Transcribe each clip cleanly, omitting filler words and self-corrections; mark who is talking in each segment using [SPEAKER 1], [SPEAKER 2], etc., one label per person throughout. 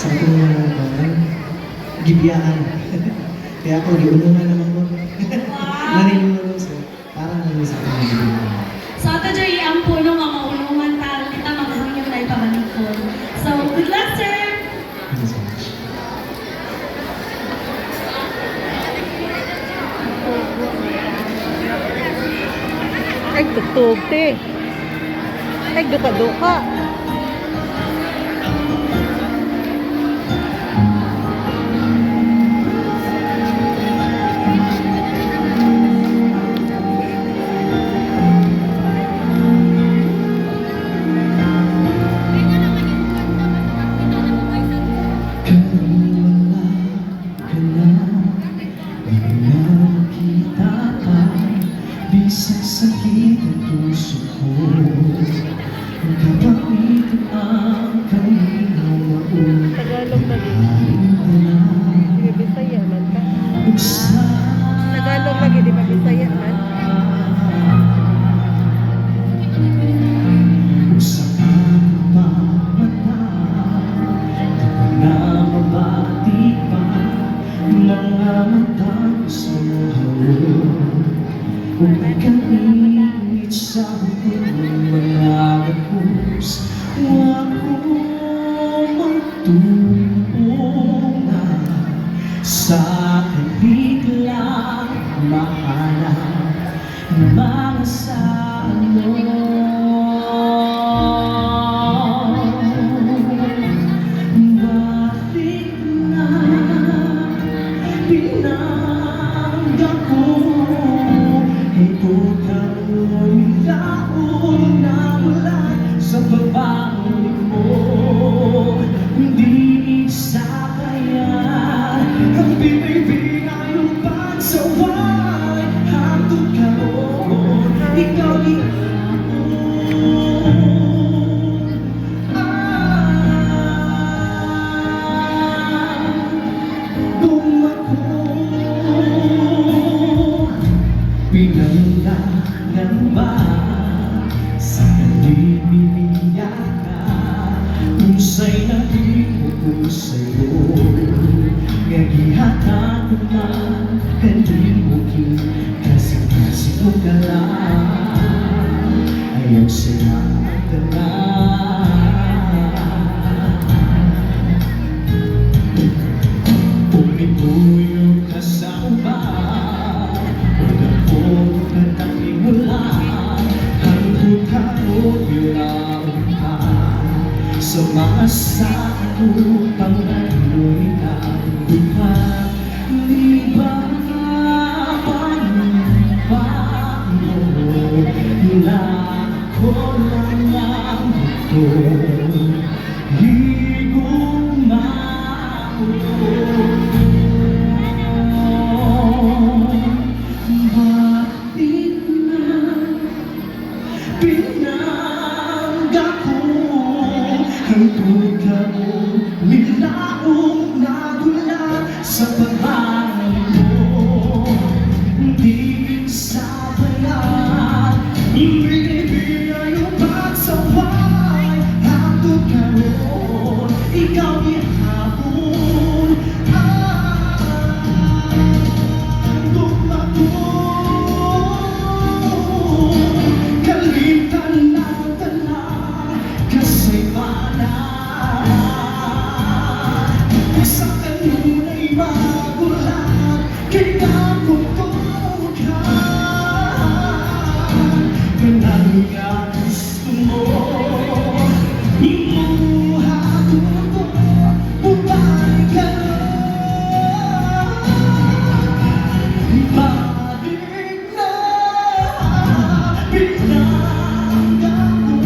[SPEAKER 1] sa akong gibiyaan. Kaya ako, giunungan naman ko. Naninulong sa, parang nanin sa akong gibiyaan.
[SPEAKER 2] So, ito dyan ang puno nga maulungan tal, kita magkakanyang na ipamalikon. So, good luck, sir!
[SPEAKER 1] Thank you so much.
[SPEAKER 3] Ay, tutog, te. Ay, duka-duka.
[SPEAKER 1] Bisang sakit ang puso ko, kapatid ang kalinaw na
[SPEAKER 3] Tagalog na din. Sige, Bisaya man ka. Tagalog lagi, di ba Bisaya man?
[SPEAKER 1] Sa pagmamata, na mabati pa mga mata ko sa hawak. Kung pagkainit sa hukong mga kapus, huwag mo magtulungan sa akin biglang mahanap mga salo. Bakit na pinanggang ko ito kang laon na wala sa pagbabalik mo. Hindi isa kaya ang binibigay ng pagsaway. Hantod ka roon, ikaw di ako. Pinanglangan ba sa kalibiniya ka? Unsay nabiko ko sa'yo, ngagihatag ko man kalimukin, kasi ko ka lang, ayaw sila ka lang. Umibuyo ka sa uban, sa mga sa'yo pangaluin ang buhay. Liban mo na ako lang ang ito. Higuma ko. Bakit na pinangga ko ang tuga mo, nilaong nagula sa pagbabalik mo. Hindi sabayan, binibigay ang pagsaway. Hantod ka roon, ikaw ihapon. Kalitan ng tanan, kasi sa kanunay magulat, kinabutukan. Ganang nga gusto mo, imuhat mo, bumalik ka na. Balik na, pinangga ko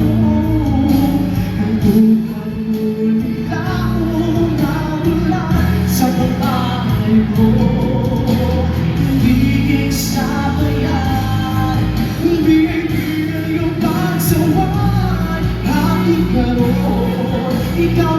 [SPEAKER 1] ang buhay mo, nilaong nawala sa babae mo. Hindi sabayan, bibigay ang pagsaway. Hati ka roon, ikaw